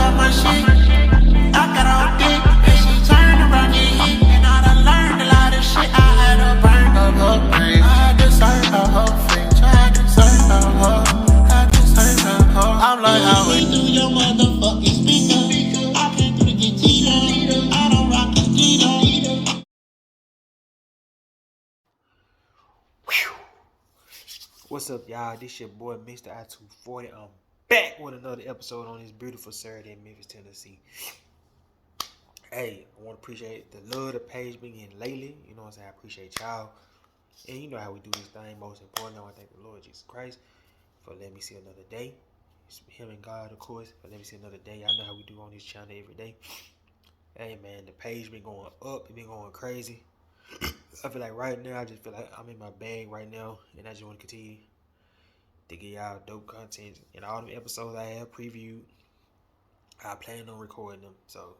talk my shit. I got all dick, and she turned around and hit. And I done learned a lot of shit. I had her burn up her brain. I deserve her face. I deserve her. I deserve her. I'm like, how we do your motherfucking speaker? I came through to get cheated. I don't rock the cheater. What's up, y'all? This your boy, Mr. I-240. I'm back with another episode on this beautiful Saturday in Memphis, Tennessee. Hey, I want to appreciate the love the page been getting lately. You know what I'm saying? I appreciate y'all. And you know how we do this thing. Most importantly, I want to thank the Lord Jesus Christ for letting me see another day. It's him and God, of course, for letting me see another day. I know how we do on this channel every day. Hey, man, the page been going up. It been going crazy. I feel like right now, I just feel like I'm in my bag right now, and I just want to continue to get y'all dope content. And all the episodes I have previewed, I plan on recording them. So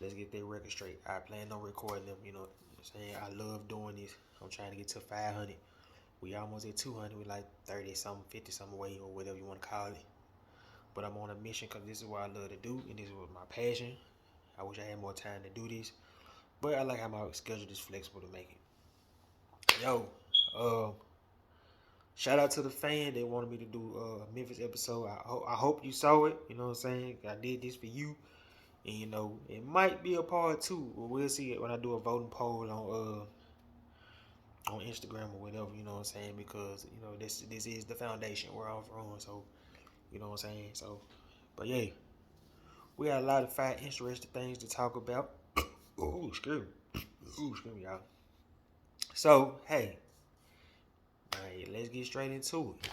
let's get that record straight. I plan on recording them. You know what I'm saying? I love doing this. I'm trying to get to 500. We almost at 200. We like 30 something, 50 something away, or whatever you want to call it. But I'm on a mission because this is what I love to do, and this is what my passion. I wish I had more time to do this, but I like how my schedule is flexible to make it. Yo, shout out to the fan that wanted me to do a Memphis episode. I hope you saw it. You know what I'm saying? I did this for you, and you know it might be a part two. We'll see it when I do a voting poll on Instagram or whatever. You know what I'm saying? Because you know this is the foundation where I'm from. So you know what I'm saying? So, but yeah, we got a lot of interesting things to talk about. Ooh, excuse me, y'all. So, hey, all right, let's get straight into it.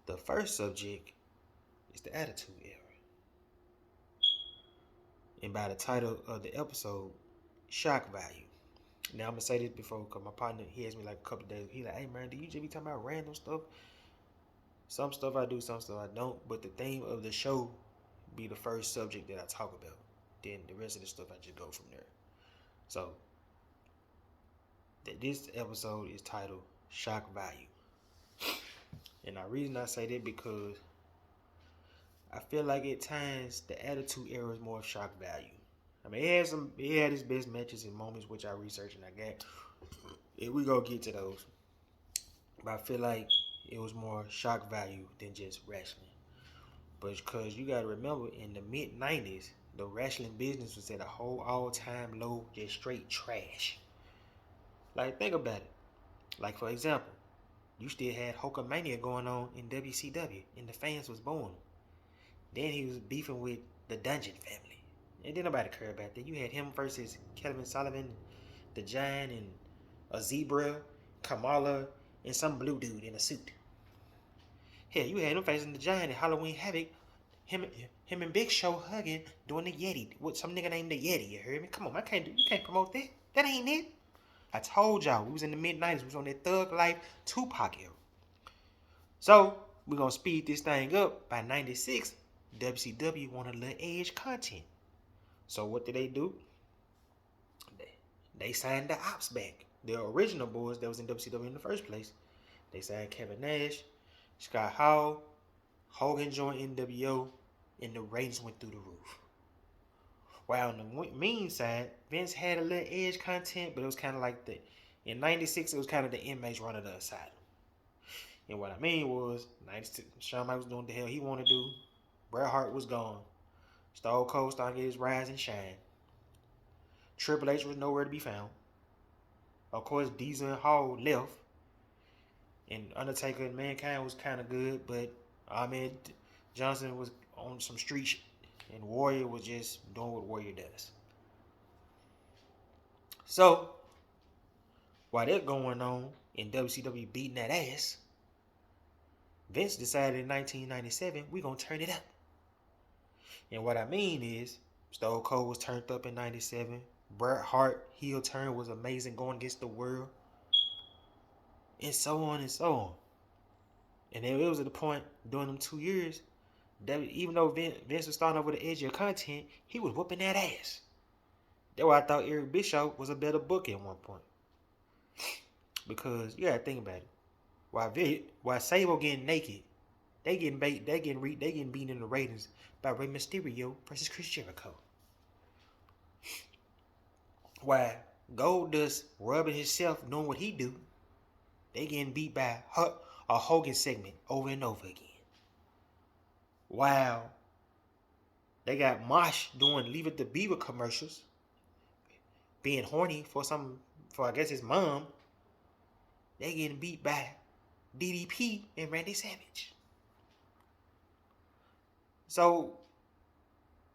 The first subject is the Attitude Era. And by the title of the episode, Shock Value. Now, I'm going to say this before, because my partner, he asked me like a couple of days ago. He like, hey, man, do you just be talking about random stuff? Some stuff I do, some stuff I don't. But the theme of the show be the first subject that I talk about. Then the rest of the stuff I just go from there. So, this episode is titled Shock Value. And the reason I say that because I feel like at times the Attitude Era is more shock value. I mean, it had its best matches and moments which I researched and I got. And we gonna get to those. But I feel like it was more shock value than just wrestling. But because you gotta remember, in the mid-90s, the wrestling business was at a whole all-time low, just straight trash. Like, think about it. Like, for example, you still had Hulkamania going on in WCW, and the fans was booing him. Then he was beefing with the Dungeon family. And didn't nobody care about that. You had him versus Kevin Sullivan, the Giant, and a Zebra, Kamala, and some blue dude in a suit. Hell, you had him facing the Giant at Halloween Havoc. Him and Big Show hugging, doing the Yeti. With some nigga named the Yeti, you heard me? Come on, you can't promote that. That ain't it. I told y'all, we was in the mid-90s. We was on that Thug Life Tupac era. So, we're going to speed this thing up. By 96, WCW wanted a little edge content. So, what did they do? They signed the Ops back. The original boys that was in WCW in the first place. They signed Kevin Nash, Scott Hall, Hogan joined NWO, and the ratings went through the roof. While on the mean side, Vince had a little edge content, but it was kind of like in 96, it was kind of the inmates running the asylum. And what I mean was, 96, Shawn Michaels was doing what the hell he wanted to do. Bret Hart was gone. Stone Cold started to get his rise and shine. Triple H was nowhere to be found. Of course, Diesel and Hall left. And Undertaker and Mankind was kind of good, but Ahmed Johnson was on some street shit. And Warrior was just doing what Warrior does. So, while that going on, and WCW beating that ass, Vince decided in 1997, we're going to turn it up. And what I mean is, Stone Cold was turned up in 97. Bret Hart heel turn was amazing, going against the world. And so on and so on. And then it was at the point, during them 2 years, that even though Vince was starting over the edge of content, he was whooping that ass. That's why I thought Eric Bischoff was a better booker at one point. Because you gotta think about it. While Sable getting naked They getting beaten in the ratings by Rey Mysterio versus Chris Jericho. While Goldust rubbing himself doing what he do, they getting beat by a Hogan segment over and over again. Wow. They got Mosh doing Leave It to Beaver commercials, being horny for I guess his mom. They getting beat by DDP and Randy Savage. So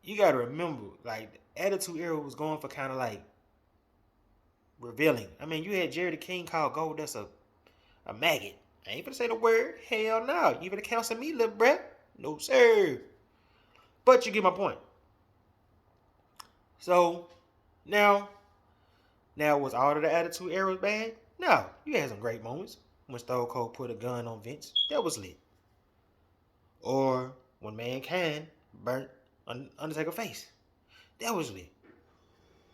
you gotta remember, like, the Attitude Era was going for kind of like revealing. I mean, you had Jerry the King call Goldust a maggot. I ain't gonna say the word. Hell no. You gonna counsel me, little bruh? No, sir. But you get my point. So now was all of the Attitude Era bad? No. You had some great moments. When Stone Cold put a gun on Vince, that was lit. Or when Mankind burnt Undertaker face, that was lit.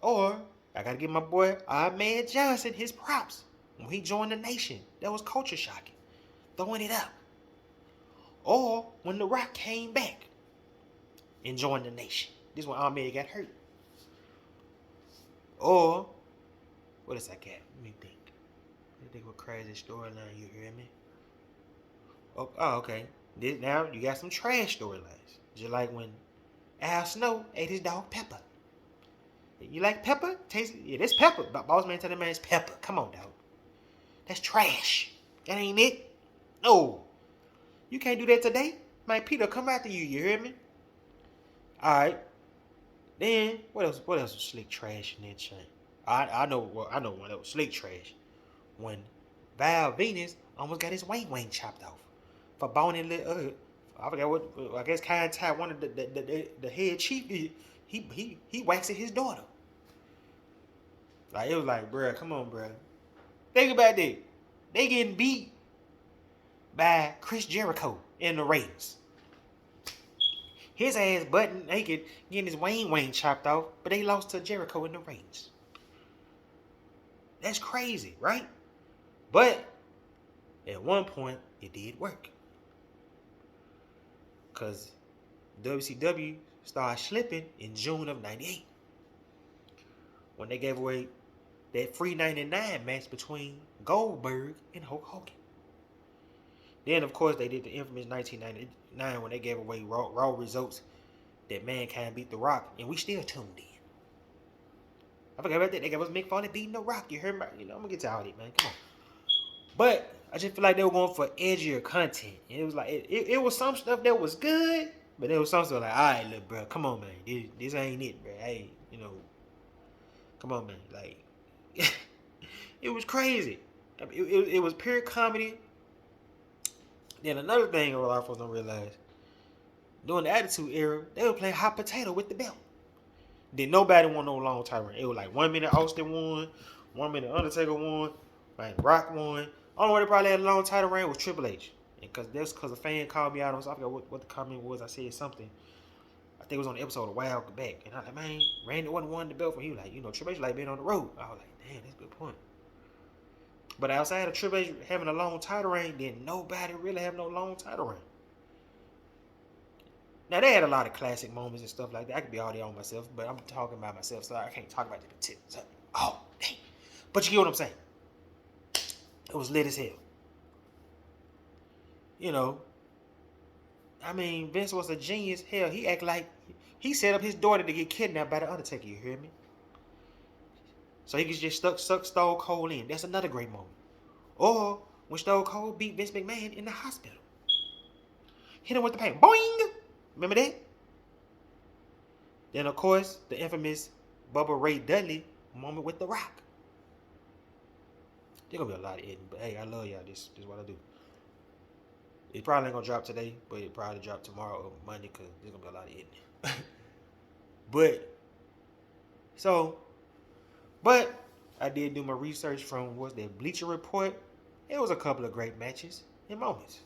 Or I gotta give my boy Man Johnson his props when he joined the Nation. That was culture shocking, throwing it up. Or when The Rock came back and joined the Nation. This is when Ahmed got hurt. Or what else I got? Let me think. Let me think what crazy storyline, you hear me? Oh, okay. Now you got some trash storylines. Just like when Al Snow ate his dog Pepper. You like pepper? Taste it? Yeah, that's pepper. Boss man tell the man it's pepper. Come on, dog. That's trash. That ain't it. No. You can't do that today. Man, Peter come after you. You hear me? Alright. Then what else was slick trash in that chain? I know one that was slick trash. When Val Venus almost got his wang chopped off for boning I forgot what, I guess Kind Ty, one of the head chief, he waxed his daughter. Like, it was like, bruh, come on, bruh. Think about that. They getting beat by Chris Jericho in the ratings. His ass butt naked, getting his wang chopped off, but they lost to Jericho in the ratings. That's crazy, right? But at one point, it did work. Because WCW started slipping in June of 98. When they gave away that free 99 match between Goldberg and Hulk Hogan. Then, of course, they did the infamous 1999 when they gave away raw results that Mankind beat The Rock, and we still tuned in. I forgot about that. They gave us Mick Foley beating The Rock. You heard me? I'm going to get to all that, man. Come on. But I just feel like they were going for edgier content. And it was like, it was some stuff that was good, but there was some stuff like, all right, look, bro, come on, man. This ain't it, bro. Hey, come on, man. Like, it was crazy. I mean, it was pure comedy. Then another thing a lot of folks don't realize, during the Attitude Era, they would play hot potato with the belt. Then nobody won no long title reign. It was like 1 minute Austin won, 1 minute Undertaker won, right? Rock won. Only one that probably had a long title reign was Triple H. And because a fan called me out on, I forgot what the comment was. I said something. I think it was on the episode a while back. And I was like, man, Randy wasn't won the belt for. He was like, Triple H like being on the road. I was like, damn, that's a good point. But outside of Triple H having a long title reign, then nobody really have no long title reign. Now, they had a lot of classic moments and stuff like that. I could be all there on myself, but I'm talking about myself, so I can't talk about the particulars. Oh, dang. But you get what I'm saying. It was lit as hell. I mean, Vince was a genius. Hell, he act like he set up his daughter to get kidnapped by the Undertaker, you hear me? So he could just suck Stone Cold in. That's another great moment. Or when Stone Cold beat Vince McMahon in the hospital. Hit him with the pain. Boing! Remember that? Then, of course, the infamous Bubba Ray Dudley moment with The Rock. There's going to be a lot of editing, but hey, I love y'all. This is what I do. It probably ain't going to drop today, but it probably drop tomorrow or Monday because there's going to be a lot of editing. But I did do my research from, what's that, Bleacher Report. It was a couple of great matches and moments.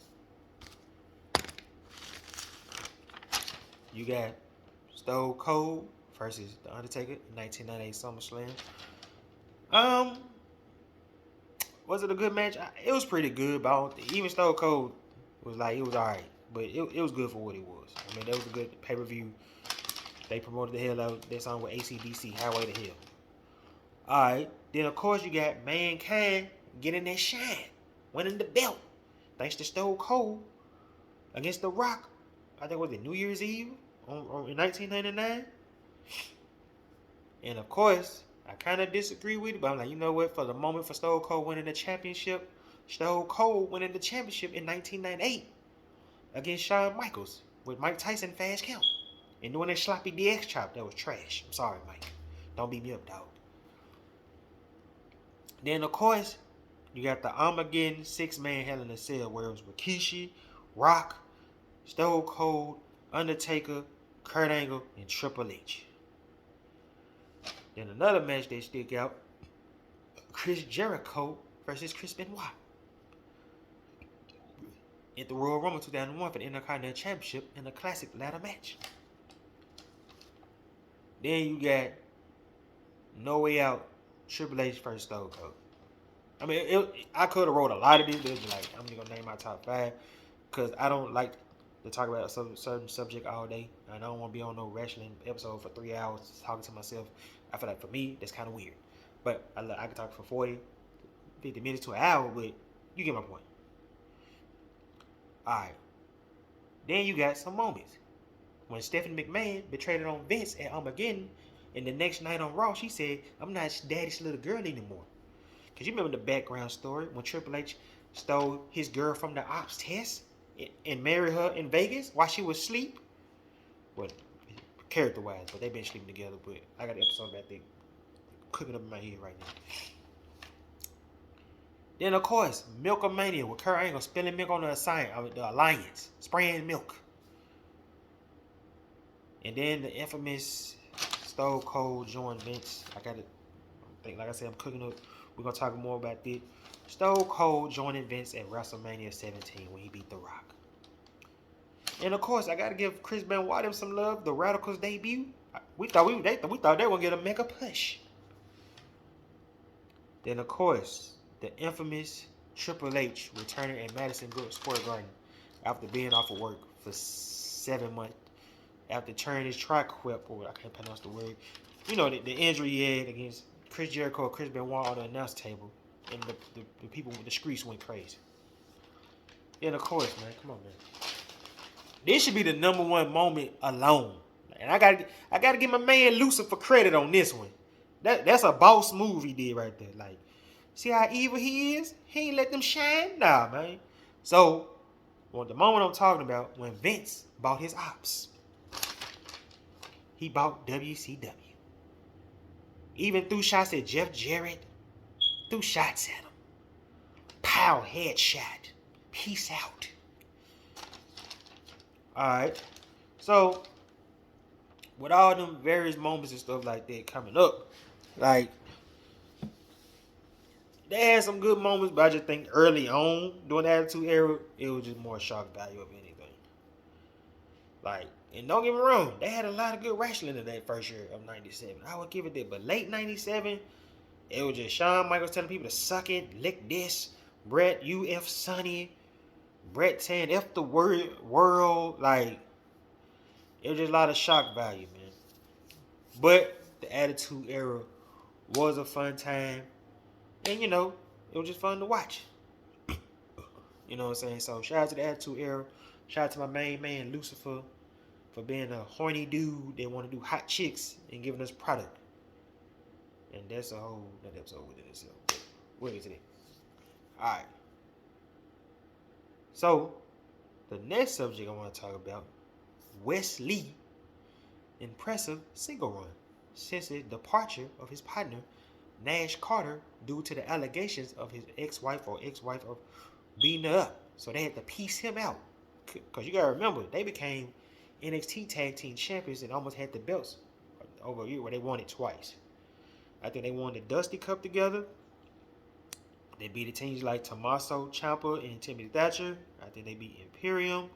You got Stone Cold versus The Undertaker in 1998 SummerSlam. Was it a good match? It was pretty good, but even Stone Cold was like, it was alright. but it was good for what it was. I mean, that was a good pay-per-view. They promoted the hell out of that song with AC/DC, Highway to Hell. Alright, then of course you got Mankind getting that shine, winning the belt, thanks to Stone Cold against The Rock. I think was it New Year's Eve in 1999. And of course, I kind of disagree with it, but I'm like, you know what? For the moment, for Stone Cold winning the championship, Stone Cold winning the championship in 1998 against Shawn Michaels with Mike Tyson fast count and doing that sloppy DX chop that was trash. I'm sorry, Mike. Don't beat me up, dog. Then of course, you got the Armageddon 6-man Hell in a Cell where it was Rikishi, Rock, Stone Cold, Undertaker, Kurt Angle, and Triple H. Then another match they stick out, Chris Jericho versus Chris Benoit at the Royal Rumble 2001 for the Intercontinental Championship in a classic ladder match. Then you got No Way Out, Triple H versus Stone Cold. I mean, I could have wrote a lot of these. Like, I'm just gonna name my top 5 because I don't like to talk about a certain subject all day, and I don't want to be on no wrestling episode for 3 hours talking to myself. I feel like for me that's kind of weird, but I can talk for 40, 50 minutes to an hour, but you get my point. All right. Then you got some moments when Stephanie McMahon betrayed it on Vince at Armageddon, and the next night on Raw she said, "I'm not Daddy's little girl anymore." Cause you remember the background story when Triple H stole his girl from the ops test and married her in Vegas while she was asleep? Well, character-wise, but they've been sleeping together. But I got an episode about that cooking up in my head right now. Then of course, Milk-O-Mania with Kurt Angle spilling milk on the Alliance, spraying milk. And then the infamous Stone Cold joined Vince. Like I said, I'm cooking up. We're going to talk more about this. Stone Cold joining Vince at WrestleMania 17 when he beat The Rock. And of course, I got to give Chris Benoit some love. The Radicals debut. We thought they were going to get a mega push. Then of course, the infamous Triple H returning at Madison Square Garden after being off of work for 7 months. After turning his triquep, or I can't pronounce the word. You know, the injury he had against Chris Jericho, Chris Benoit on the announce table, and the people with the streets went crazy. And of course, man, come on, man. This should be the #1 moment alone, and I gotta give my man Lucifer credit on this one. That's a boss move he did right there. Like, see how evil he is? He ain't let them shine, nah, man. So, well, the moment I'm talking about when Vince bought his ops, he bought WCW. Even threw shots at Jeff Jarrett. Threw shots at him. Pow, headshot. Peace out. Alright. So, with all them various moments and stuff like that coming up, like, they had some good moments, but I just think early on, during the Attitude Era, it was just more shock value of anything. Like, and don't get me wrong, they had a lot of good wrestling in that first year of 97. I would give it that. But late 97, it was just Shawn Michaels telling people to suck it, lick this. Brett, you F Sonny. Brett saying F the world. Like, it was just a lot of shock value, man. But the Attitude Era was a fun time. And, you know, it was just fun to watch. You know what I'm saying? So, shout out to the Attitude Era. Shout out to my main man, Lucifer, for being a horny dude that want to do hot chicks and giving us product. And that's a whole another episode within itself. We'll get to that. Alright. So, the next subject I want to talk about, Wes Lee, impressive single run since the departure of his partner, Nash Carter, due to the allegations of his ex-wife of beating her up. So they had to piece him out. Because you got to remember, they became NXT Tag Team Champions and almost had the belts over a year where they won it twice. I think they won the Dusty Cup together. They beat the teams like Tommaso Ciampa and Timothy Thatcher. I think they beat Imperium.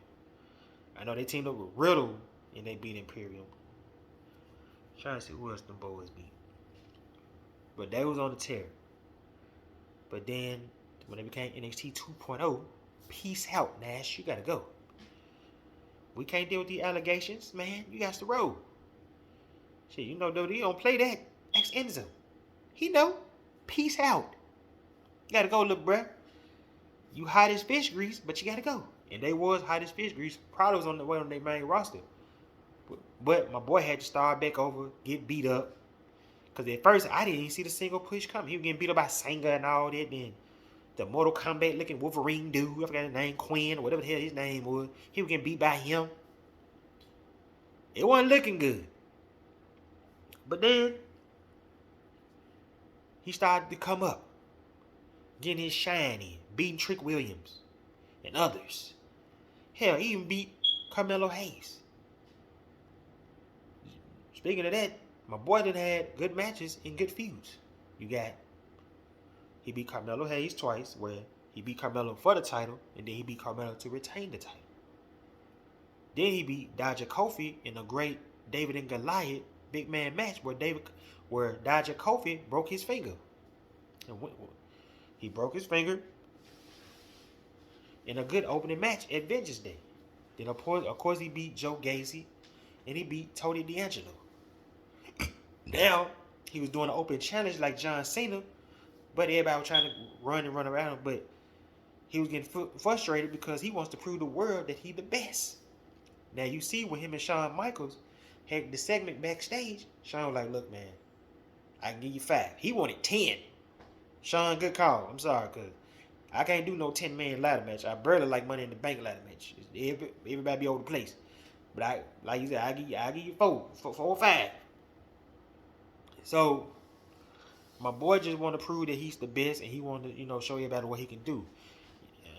I know they teamed up with Riddle and they beat Imperium. Trying to see who else the boys beat. But they was on the tear. But then, when they became NXT 2.0, peace out, Nash. You got to go. We can't deal with the allegations, man. You got to roll. Shit, you know, WWE don't play that. Ex Enzo. He know. Peace out. You gotta go, little bruh. You hot as fish grease, but you gotta go. And they was hot as fish grease. Probably was on the way on their main roster. But my boy had to start back over, get beat up. Because at first, I didn't even see the single push coming. He was getting beat up by Sanga and all that. Then the Mortal Kombat looking Wolverine dude, I forgot his name, Quinn, or whatever the hell his name was. He was getting beat by him. It wasn't looking good. But then, he started to come up. Getting his shine in. Beating Trick Williams. And others. Hell, he even beat Carmelo Hayes. Speaking of that, my boy done had good matches and good feuds. He beat Carmelo Hayes twice, where he beat Carmelo for the title, and then he beat Carmelo to retain the title. Then he beat Dodger Kofi in a great David and Goliath big man match where Dodger Kofi broke his finger. And he broke his finger in a good opening match at Vengeance Day. Then of course he beat Joe Gacy, and he beat Tony D'Angelo. Now, he was doing an open challenge like John Cena, but everybody was trying to run around him, but he was getting frustrated because he wants to prove the world that he's the best. Now, you see when him and Shawn Michaels had the segment backstage, Shawn was like, look, man, I can give you 5. He wanted 10. Shawn, good call. I'm sorry, because I can't do no 10-man ladder match. I barely like Money in the Bank ladder match. Everybody be over the place. But like you said, I give you 4 or 5. So, my boy just want to prove that he's the best, and he want to, show everybody what he can do.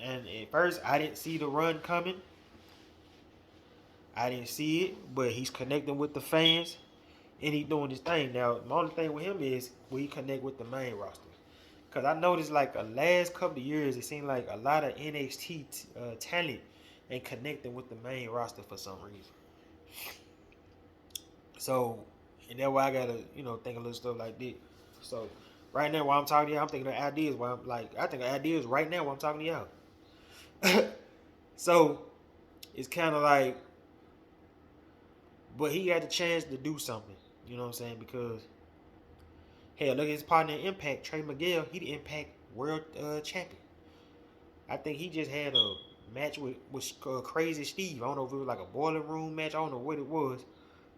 And at first, I didn't see the run coming. I didn't see it, but he's connecting with the fans, and he's doing his thing. Now, the only thing with him is will he connect with the main roster. Because I noticed, like, the last couple of years, it seemed like a lot of NXT talent ain't connecting with the main roster for some reason. So, and that's why I got to, think a little stuff like this. So, right now, while I'm talking to y'all, I'm thinking of ideas. I think of ideas right now while I'm talking to y'all. So, it's kind of like, but he had the chance to do something. You know what I'm saying? Because, hell, look at his partner in Impact, Trey Miguel. He the Impact World Champion. I think he just had a match with Crazy Steve. I don't know if it was like a boiler room match. I don't know what it was.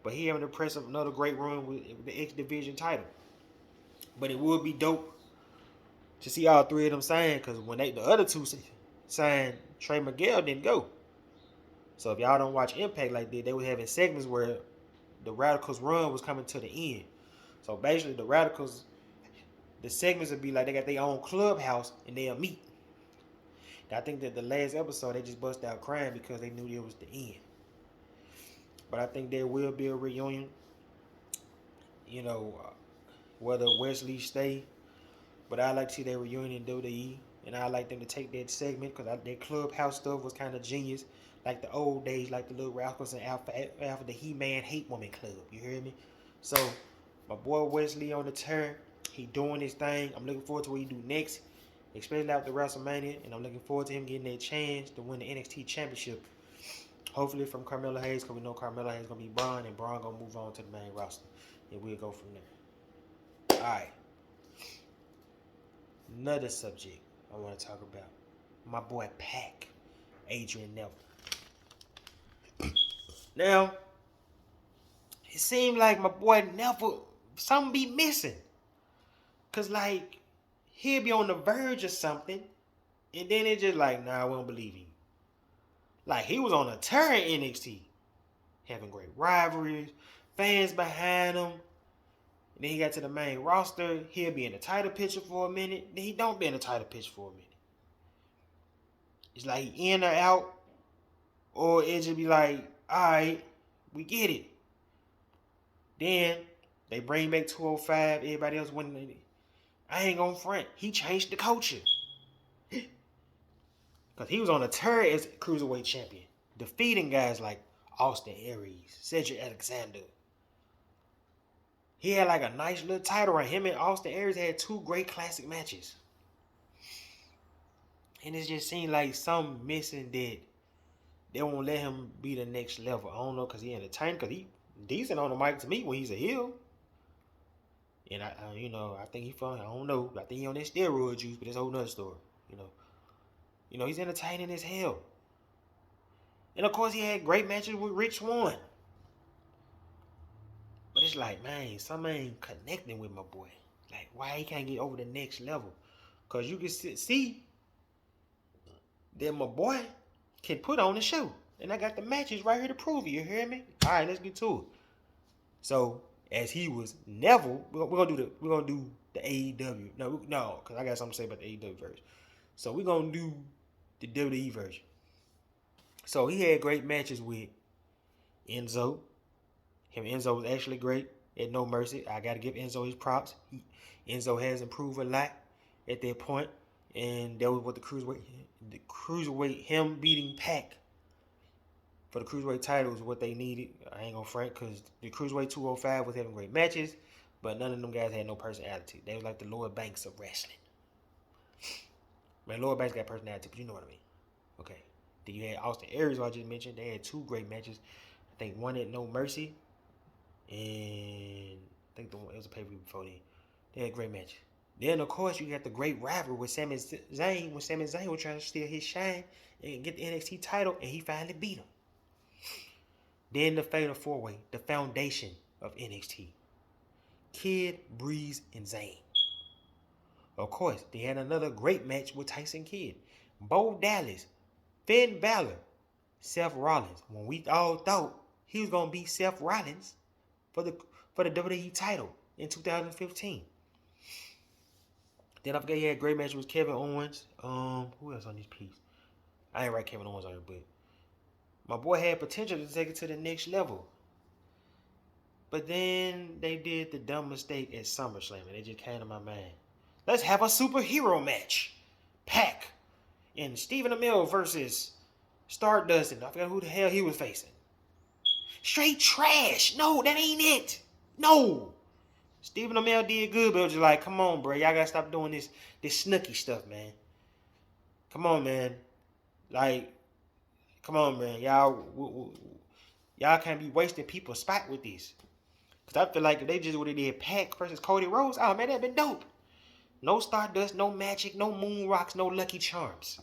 But he having impressive another great run with the X Division title. But it would be dope to see all 3 of them sign, because when the other 2 signed, Trey Miguel didn't go. So if y'all don't watch Impact like that, they were having segments where the Radicals run was coming to the end. So basically the Radicals, the segments would be like they got their own clubhouse and they'll meet. Now, I think that the last episode they just bust out crying because they knew it was the end. But I think there will be a reunion. Whether Wesley stay. But I like to see their reunion in WWE. And I like them to take that segment because their clubhouse stuff was kind of genius. Like the old days, like the Little Rascals and Alpha the He-Man Hate Woman Club. You hear me? So, my boy Wesley on the turn. He doing his thing. I'm looking forward to what he do next. Especially after WrestleMania. And I'm looking forward to him getting that chance to win the NXT Championship. Hopefully from Carmelo Hayes, because we know Carmelo Hayes is going to be Braun, and Braun going to move on to the main roster. And we'll go from there. Alright. Another subject I want to talk about. My boy Pac, Adrian Neville. Now, it seemed like my boy Neville, something be missing. Because, like, he'll be on the verge of something, and then it's just like, nah, we don't believe him. Like, he was on a tear in NXT. Having great rivalries, fans behind him. And then he got to the main roster. He'll be in the title picture for a minute. Then he don't be in the title picture for a minute. It's like he in or out. Or it just be like, alright, we get it. Then they bring back 205. Everybody else winning. I ain't gonna front. He changed the culture. Because he was on a tear as Cruiserweight champion. Defeating guys like Austin Aries, Cedric Alexander. He had like a nice little title run. Him and Austin Aries had 2 great classic matches. And it just seemed like something missing that they won't let him be the next level. I don't know, because he entertained, because he decent on the mic to me when he's a heel. And I think he fun. I don't know. I think he on that steroid juice, but it's a whole nother story. He's entertaining as hell. And of course, he had great matches with Rich Swann. But it's like, man, something ain't connecting with my boy. Like, why he can't get over the next level? Because you can see that my boy can put on the show. And I got the matches right here to prove it. You hear me? All right, let's get to it. So, as he was Neville, we're gonna do the AEW. No, because I got something to say about the AEW version. So we're gonna do the WWE version. So he had great matches with Enzo. Enzo was actually great at No Mercy. I gotta give Enzo his props. Enzo has improved a lot at that point, and that was what the cruiserweight, him beating Pac for the cruiserweight title is what they needed. I ain't gonna front, because the cruiserweight 205 was having great matches, but none of them guys had no personality. They was like the Lower Banks of wrestling. Man, Lower Banks got personality, but you know what I mean. Okay. Then you had Austin Aries, who I just mentioned. They had 2 great matches. I think one at No Mercy, and I think it was a pay-per-view before then. They had great matches. Then, of course, you got the great rivalry with Sami Zayn, when Sami Zayn was trying to steal his shine and get the NXT title, and he finally beat him. Then the Fatal 4-Way, the foundation of NXT. Kid, Breeze, and Zayn. Of course, they had another great match with Tyson Kidd. Bo Dallas, Finn Balor, Seth Rollins. When we all thought he was going to beat Seth Rollins for the WWE title in 2015. Then I forget he had a great match with Kevin Owens. Who else on this piece? I ain't write Kevin Owens on it, but my boy had potential to take it to the next level. But then they did the dumb mistake at SummerSlam, and it just came to my mind. Let's have a superhero match. Pac and Stephen Amell versus Stardust, and I forgot who the hell he was facing. Straight trash. No, that ain't it. No. Stephen Amell did good, but it was just like, come on, bro. Y'all gotta stop doing this snooky stuff, man. Come on, man. Like, come on, man. Y'all can't be wasting people's spot with this. Because I feel like if they just would have did Pac versus Cody Rhodes, oh, man, that'd been dope. No Stardust, no Magic, no Moon Rocks, no Lucky Charms.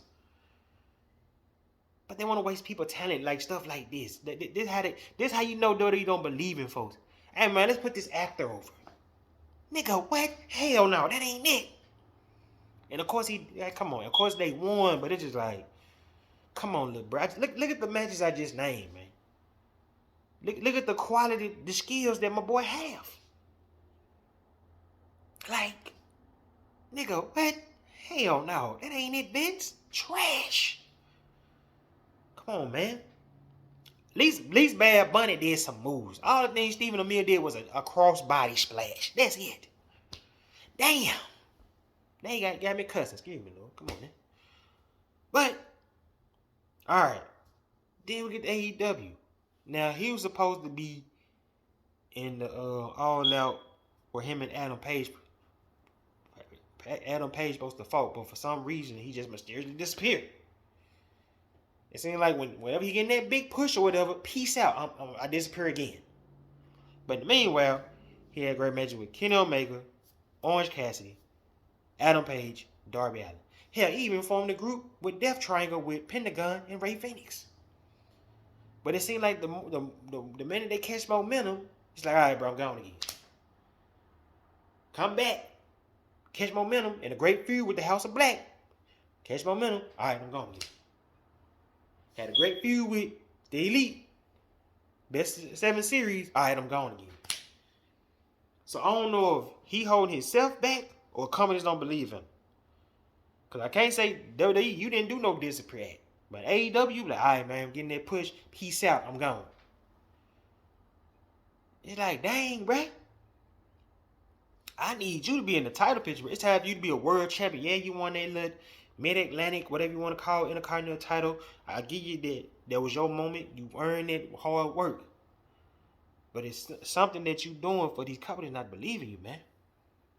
But they want to waste people's talent like stuff like this. This how you know WWE don't believe in folks. Hey, man, let's put this actor over. Nigga, what? Hell no, that ain't it. And of course come on. Of course they won, but it's just like, come on, little bro. Look at the matches I just named, man. Look at the quality, the skills that my boy have. Like, nigga, what? Hell no, that ain't it, Vince. Trash. Come on, man. At least Bad Bunny did some moves. All the things Stephen Amell did was a crossbody splash. That's it. Damn. They got me cussing. Excuse me, Lord. Come on, man. But, alright. Then we get to AEW. Now, he was supposed to be in the All Out where him and Adam Page supposed to fight, but for some reason, he just mysteriously disappeared. It seemed like whenever he getting that big push or whatever, peace out. I disappear again. But meanwhile, he had great matches with Kenny Omega, Orange Cassidy, Adam Page, Darby Allin. Hell, he even formed a group with Death Triangle with Pentagon and Rey Fenix. But it seemed like the minute they catch momentum, it's like, all right, bro, I'm gone again. Come back. Catch momentum in a great feud with the House of Black. Catch momentum. All right, I'm gone again. Had a great feud with the Elite. Best 7 series. All right, I'm gone again. So I don't know if he holding himself back or companies don't believe him. Because I can't say, WWE, you didn't do no disappear act. But AEW, like, all right, man, I'm getting that push. Peace out. I'm gone. It's like, dang, bro. I need you to be in the title picture. It's time for you to be a world champion. Yeah, you won that little Mid-Atlantic, whatever you want to call it, Intercontinental title. I give you that. That was your moment. You earned it, hard work. But it's something that you doing for these companies not believing you, man.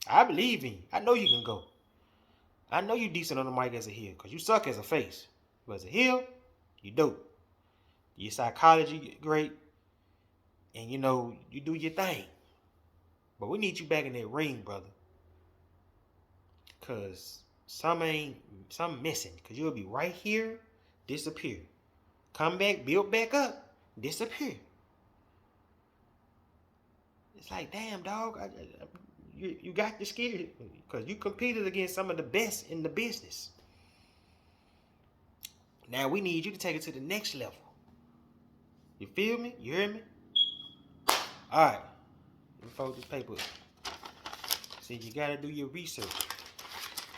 I believe in you. I know you can go. I know you decent on the mic as a heel, because you suck as a face. But as a heel, you dope. Your psychology great, and you do your thing. But we need you back in that ring, brother. Cause something missing. Cause you'll be right here, disappear. Come back, build back up, disappear. It's like, damn, dog. You got the skill because you competed against some of the best in the business. Now we need you to take it to the next level. You feel me? You hear me? All right. Let me fold this paper. See, you gotta do your research.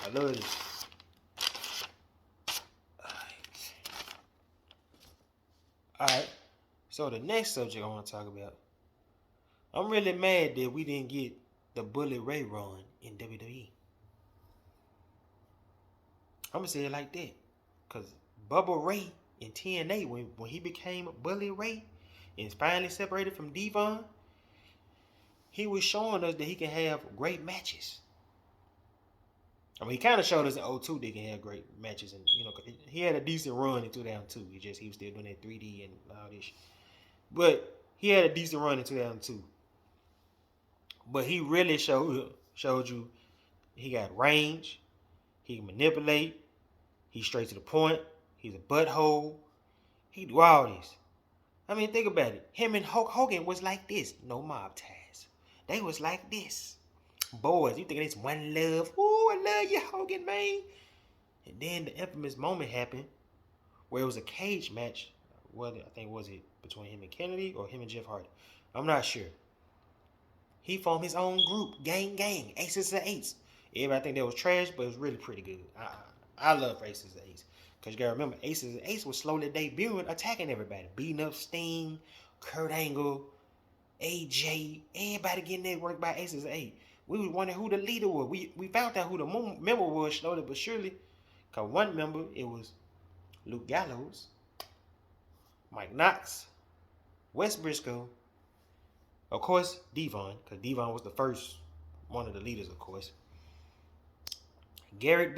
I love this. All right. So the next subject I want to talk about. I'm really mad that we didn't get the Bully Ray run in WWE. I'm gonna say it like that, cause Bubba Ray in TNA when he became Bully Ray and finally separated from Devon, he was showing us that he can have great matches. I mean, he kind of showed us in 02 that he can have great matches, and he had a decent run in 2002. He was still doing that 3D and all this shit. But he had a decent run in 2002. But he really showed you he got range, he can manipulate, he's straight to the point, he's a butthole, he do all this. I mean, think about it. Him and Hulk Hogan was like this. No mob ties. They was like this. Boys, you think it's one love? Ooh, I love you, Hogan, man. And then the infamous moment happened where it was a cage match. Well, I think was it between him and Kennedy or him and Jeff Hardy? I'm not sure. He formed his own group, Gang, Aces and Eights. Everybody think that was trash, but it was really pretty good. I love Aces and Eights. Because you got to remember, Aces and Eights was slowly debuting, attacking everybody. Beating up Sting, Kurt Angle, AJ, everybody getting their work by Aces and Eights. We was wondering who the leader was. We found out who the member was slowly but surely. Because one member, it was Luke Gallows, Mike Knox, Wes Briscoe, of course, Devon, because Devon was the first one of the leaders, of course. Garrett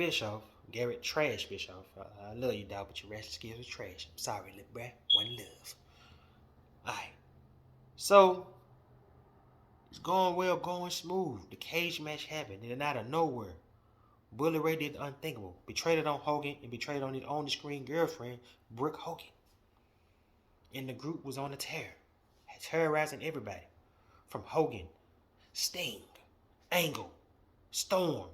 Trash Bischoff. I love you, dog, but your wrestling skills are trash. I'm sorry, little bruh. One love. Alright. So, it's going well, going smooth. The cage match happened, and then out of nowhere, Bully Ray did the unthinkable. Betrayed it on Hogan and betrayed on his on-the-screen girlfriend, Brooke Hogan. And the group was on a tear, terrorizing everybody. From Hogan, Sting, Angle, Storm,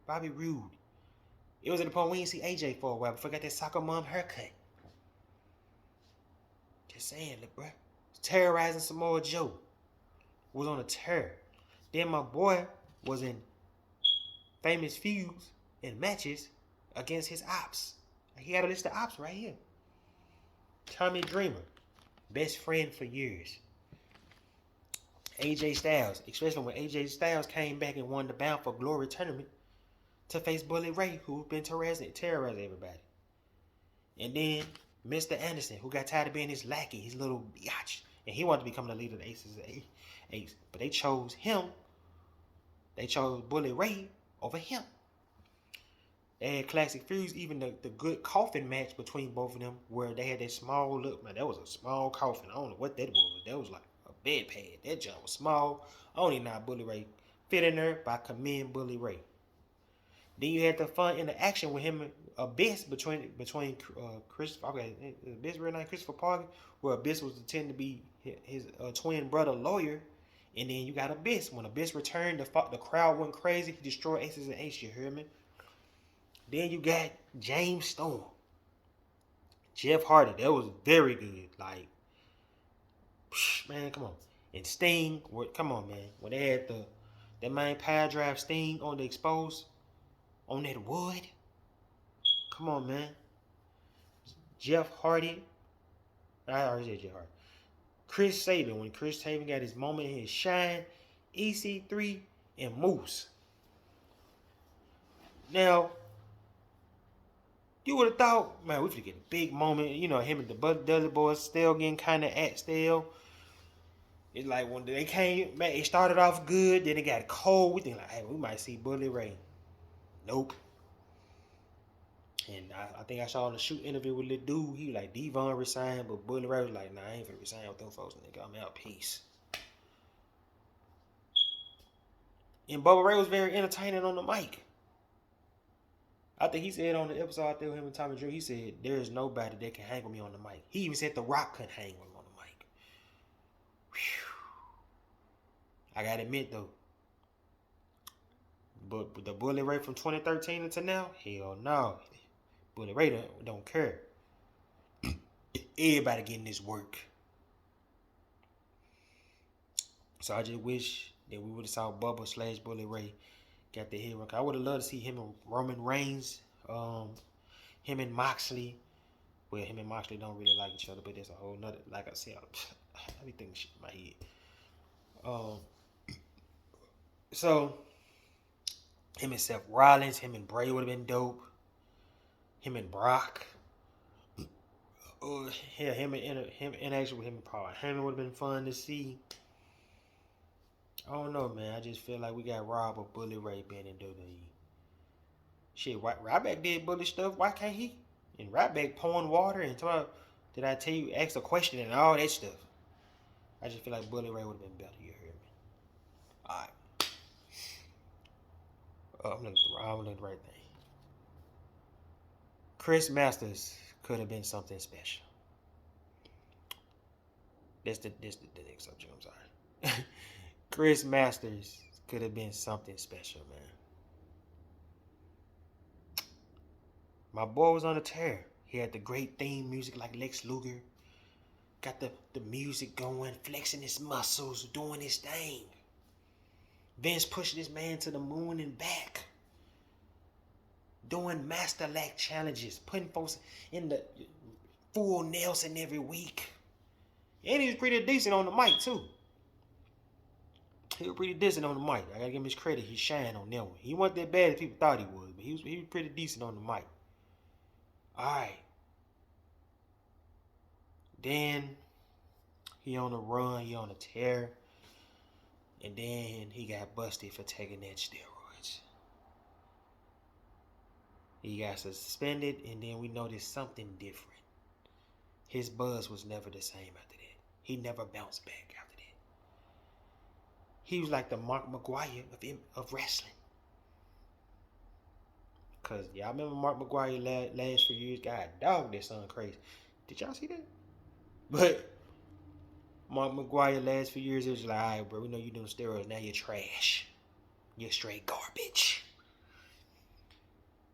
Bobby Roode. It was at the point we didn't see AJ for a while, but forgot that soccer mom haircut. Just saying, look, bro. Terrorizing Samoa Joe. Was on a tear. Then my boy was in famous feuds and matches against his ops. He had a list of ops right here. Tommy Dreamer, best friend for years. AJ Styles, especially when AJ Styles came back and won the Bound for Glory tournament to face Bully Ray, who's been terrorizing everybody. And then Mr. Anderson, who got tired of being his lackey, his little biatch, and he wanted to become the leader of the Aces. But they chose him. They chose Bully Ray over him. They had classic feuds, even the good coffin match between both of them, where they had that small look. Man, that was a small coffin. I don't know what that was. That was like a bed pad. That jump was small. I don't even know how Bully Ray fit in there, but I commend Bully Ray. Then you had the fun interaction with him, Abyss, between Christopher. Okay, Abyss real name Christopher Parker, where Abyss was intended to be his twin brother lawyer, and then you got Abyss. When Abyss returned, the crowd went crazy. He destroyed Aces and Eights. You hear me? Then you got James Storm, Jeff Hardy. That was very good. Like, man, come on. And Sting, come on, man. When they had that main power drive Sting on the exposed, on that wood. Come on, man. Jeff Hardy. I already said Jeff Hardy. Chris Sabin. When Chris Sabin got his moment in his shine. EC3 and Moose. Now, you would have thought, man, we could get a big moment. You know, him and the Dudley Boys still getting kind of at still. It's like when they came, man, it started off good, then it got cold. We think like, hey, we might see Bully Ray. Nope. And I think I saw in the shoot interview with the dude, he was like, Devon resigned, but Bully Ray was like, nah, I ain't finna resign with them folks, nigga. I'm out, peace. And Bubba Ray was very entertaining on the mic. I think he said on the episode out there with him and Tommy Drew, he said, there is nobody that can hang with me on the mic. He even said The Rock couldn't hang with him on the mic. Whew. I gotta admit though, but the Bully Ray from 2013 until now, hell no. Bully Ray don't care. Everybody getting this work. So I just wish that we would have saw Bubba / Bully Ray got the hero. I would have loved to see him and Roman Reigns, him and Moxley. Well, him and Moxley don't really like each other, but there's a whole nother, like I said, I be thinking shit in my head. So him and Seth Rollins, him and Bray would have been dope. Him and Brock. Yeah, him and Paul Heyman would have been fun to see. I don't know, man. I just feel like we got robbed of Bully Ray being in WWE. Shit, Ryback did bully stuff. Why can't he? And Ryback pouring water and talking about, did I tell you, ask a question and all that stuff. I just feel like Bully Ray would have been better. You heard me? Alright. I'm looking at the right thing. Chris Masters could have been something special. That's the next subject, I'm sorry. Chris Masters could have been something special, man. My boy was on a tear. He had the great theme music like Lex Luger. Got the music going, flexing his muscles, doing his thing. Vince pushing this man to the moon and back. Doing Master Lack challenges, putting folks in the full Nelson every week. And he was pretty decent on the mic, too. He was pretty decent on the mic. I gotta give him his credit. He shined on that one. He wasn't that bad as people thought he was, but he was pretty decent on the mic. Alright. Then he on a run, he on a tear. And then he got busted for taking that steroids. He got suspended, and then we noticed something different. His buzz was never the same after that. He never bounced back after that. He was like the Mark McGuire of wrestling. Cause y'all remember Mark McGuire last few years? God, dog, that son crazy. Did y'all see that? But Mark McGuire last few years, it was like, all right, bro, we know you doing steroids. Now you're trash. You're straight garbage.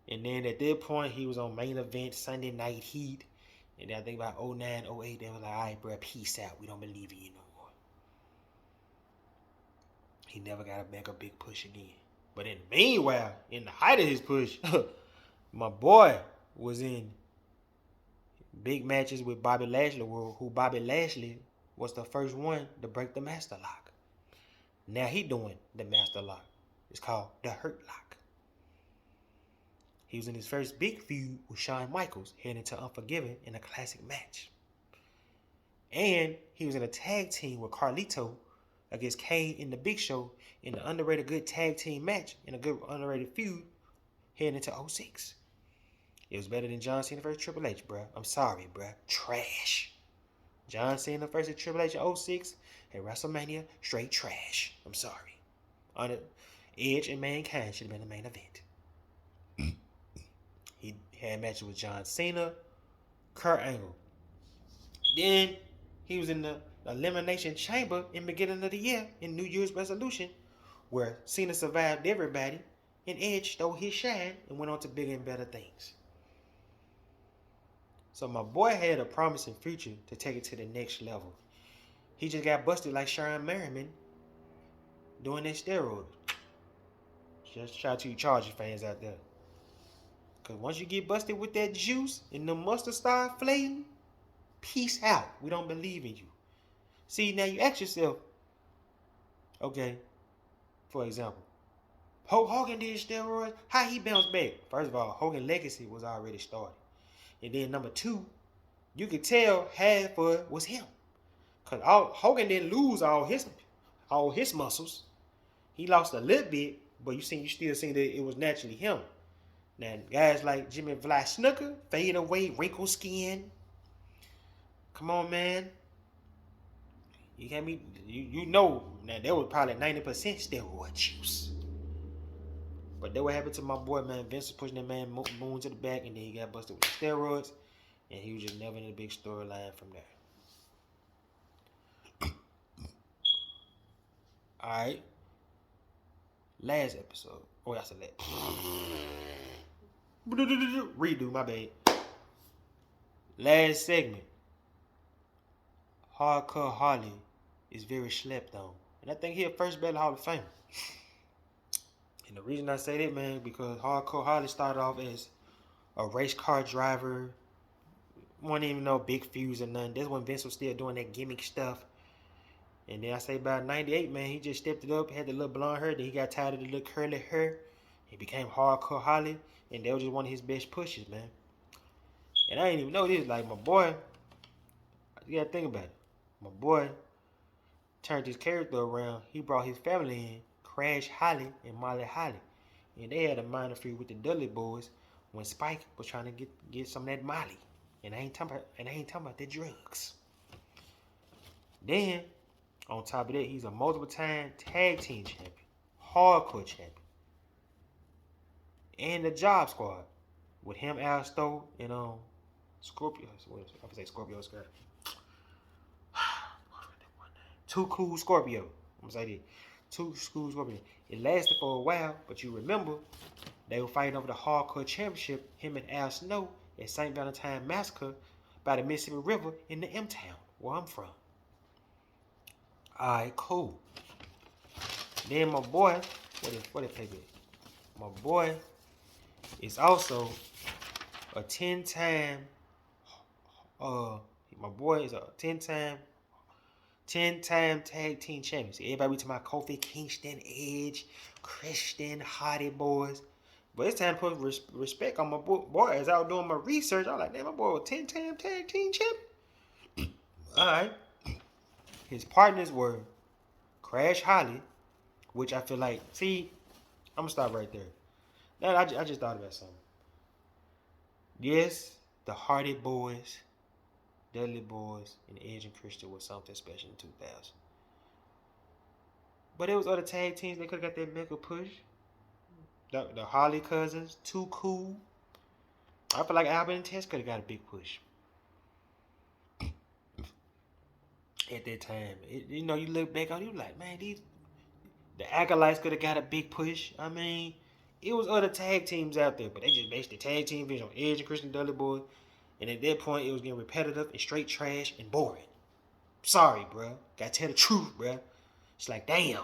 And then at that point, he was on Main Event, Sunday Night Heat. And then I think about 09, 08, they were like, all right, bro, peace out. We don't believe in you no more. He never got to make a big push again. But in the meanwhile, in the height of his push, my boy was in big matches with Bobby Lashley, who Bobby Lashley was the first one to break the Master Lock. Now he doing the Master Lock. It's called the Hurt Lock. He was in his first big feud with Shawn Michaels, heading into Unforgiven in a classic match. And he was in a tag team with Carlito against Kane in the Big Show in the underrated good tag team match in a good underrated feud heading into 06. It was better than John Cena versus Triple H, bruh. I'm sorry, bruh. Trash. John Cena versus Triple H in 06 at WrestleMania, straight trash. I'm sorry. Edge and Mankind should have been the main event. He had matches with John Cena, Kurt Angle. Then he was in the Elimination Chamber in the beginning of the year in New Year's resolution, where Cena survived everybody and Edge stole his shine and went on to bigger and better things. So my boy had a promising future to take it to the next level. He just got busted like Sharon Merriman doing that steroid. Just shout out to you Chargers fans out there. Because once you get busted with that juice and the mustard start flating, peace out. We don't believe in you. See, now you ask yourself, okay, for example, Hulk Hogan did steroids. How he bounced back? First of all, Hogan's legacy was already started. And then number two, you could tell half of it was him. Because Hogan didn't lose all his muscles. He lost a little bit, but you still see that it was naturally him. Now, guys like Jimmy Fly Snooker, fade away, wrinkle skin. Come on, man. You can't be, you know, now there was probably 90% steroid juice. But that what happened to my boy, man. Vince was pushing that man Moon to the back, and then he got busted with steroids, and he was just never in a big storyline from there. All right. Last episode. Oh, I said that. Redo, my bad. Last segment. Hardcore Harley is very slept on. And I think he a first ballot Hall of Famer. And the reason I say that, man, because Hardcore Harley started off as a race car driver. Wasn't even no big fuse or nothing. That's when Vince was still doing that gimmick stuff. And then I say about 98, man, he just stepped it up, had the little blonde hair, then he got tired of the little curly hair. He became Hardcore Holly, and that was just one of his best pushes, man. And I didn't even know this, like my boy, you gotta think about it. My boy turned his character around. He brought his family in, Crash Holly and Molly Holly. And they had a minor feud with the Dudley Boys when Spike was trying to get some of that Molly. And I ain't talking about the drugs. Then on top of that, he's a multiple-time tag team champion, hardcore champion, and the Job Squad with him, Al Stowe, and Scorpio. I would say Scorpio Squad. Too Cool Scorpio. I'm gonna say that. Too Cool Scorpio. It lasted for a while, but you remember they were fighting over the hardcore championship. Him and Al Snow at St. Valentine Massacre by the Mississippi River in the M-Town, where I'm from. Alright, cool. Then my boy, what it pay back? My boy is also a 10-time my boy is a 10-time tag team champion. See, everybody be talking about Kofi Kingston, Edge, Christian, Hardy Boys. But it's time to put respect on my boy. As I was doing my research, I was like, damn, my boy was 10-time tag team champion. Alright. His partners were Crash Holly, which I feel like, see, I'm going to stop right there. Now, I just thought about something. Yes, the Hardy Boys, Dudley Boys, and Edge and Christian was something special in 2000. But there was other tag teams that could have got that mega push. The Harley Cousins, Too Cool. I feel like Albert and Tess could have got a big push. At that time, you look back on it, you like, man, the Acolytes could have got a big push. I mean, it was other tag teams out there, but they just based the tag team vision on Edge and Christian Dudley Boy. And at that point, it was getting repetitive and straight trash and boring. Sorry, bro. Gotta tell the truth, bro. It's like, damn.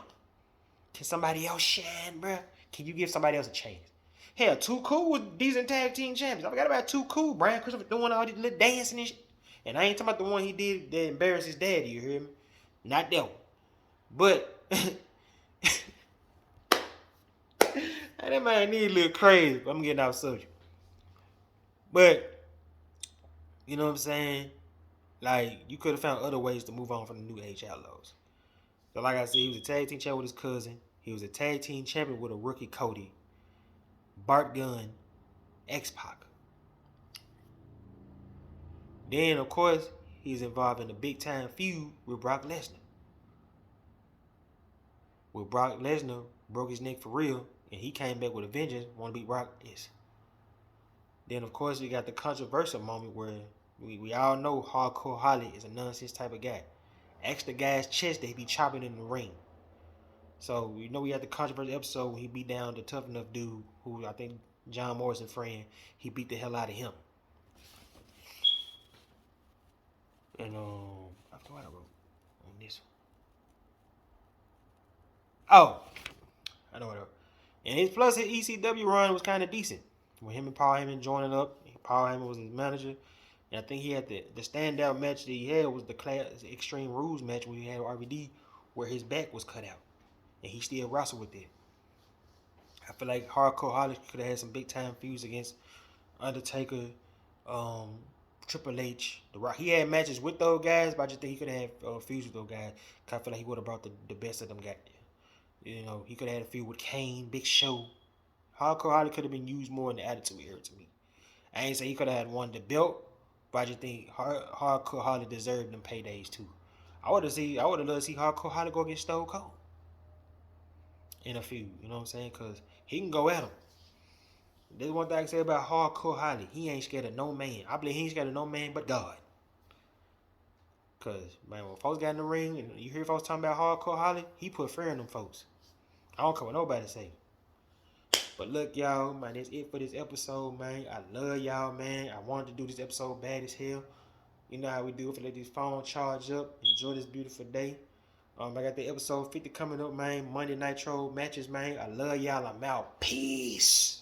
Can somebody else shine, bro? Can you give somebody else a chance? Hell, Too Cool was decent tag team champions. I forgot about Too Cool. Brian Christopher doing all this little dancing and shit. And I ain't talking about the one he did that embarrassed his daddy, you hear me? Not that one. But that man need a little crazy. But I'm getting off subject. But you know what I'm saying? Like, you could have found other ways to move on from the New Age Outlaws. So like I said, he was a tag team champion with his cousin. He was a tag team champion with a rookie Cody, Bart Gunn, X-Pac. Then, of course, he's involved in a big-time feud with Brock Lesnar. With Brock Lesnar broke his neck for real, and he came back with a vengeance, want to beat Brock. Yes. Then, of course, we got the controversial moment where we all know Hardcore Holly is a nonsense type of guy. Ask the guy's chest that he be chopping in the ring. So, we know we had the controversial episode when he beat down the tough enough dude who I think John Morrison friend. He beat the hell out of him. And I forgot what I wrote on this one. Oh, I know what I wrote. And his ECW run was kind of decent. When him and Paul Heyman joining up, Paul Heyman was his manager. And I think he had the standout match that he had was the Class Extreme Rules match when he had RVD where his back was cut out. And he still wrestled with it. I feel like Hardcore Holly could have had some big time feuds against Undertaker, Triple H, The Rock. He had matches with those guys, but I just think he could have had feuds with those guys. I feel like he would have brought the best of them guys. You know, he could have had a feud with Kane, Big Show, Hardcore Holly could have been used more in the Attitude Era to me. I ain't say he could have had won the belt, but I just think Hardcore Holly deserved them paydays too. I would have loved to see Hardcore Holly go against Stone Cold in a feud. You know what I'm saying? Cause he can go at him. There's one thing I can say about Hardcore Holly. He ain't scared of no man. I believe he ain't scared of no man but God. Cause man, when folks got in the ring and you hear folks talking about Hardcore Holly, he put fear in them folks. I don't care what nobody say. But look, y'all, man, that's it for this episode, man. I love y'all, man. I wanted to do this episode bad as hell. You know how we do it. Let this phone charge up. Enjoy this beautiful day. I got the episode 50 coming up, man. Monday Nitro matches, man. I love y'all. I'm out. Peace.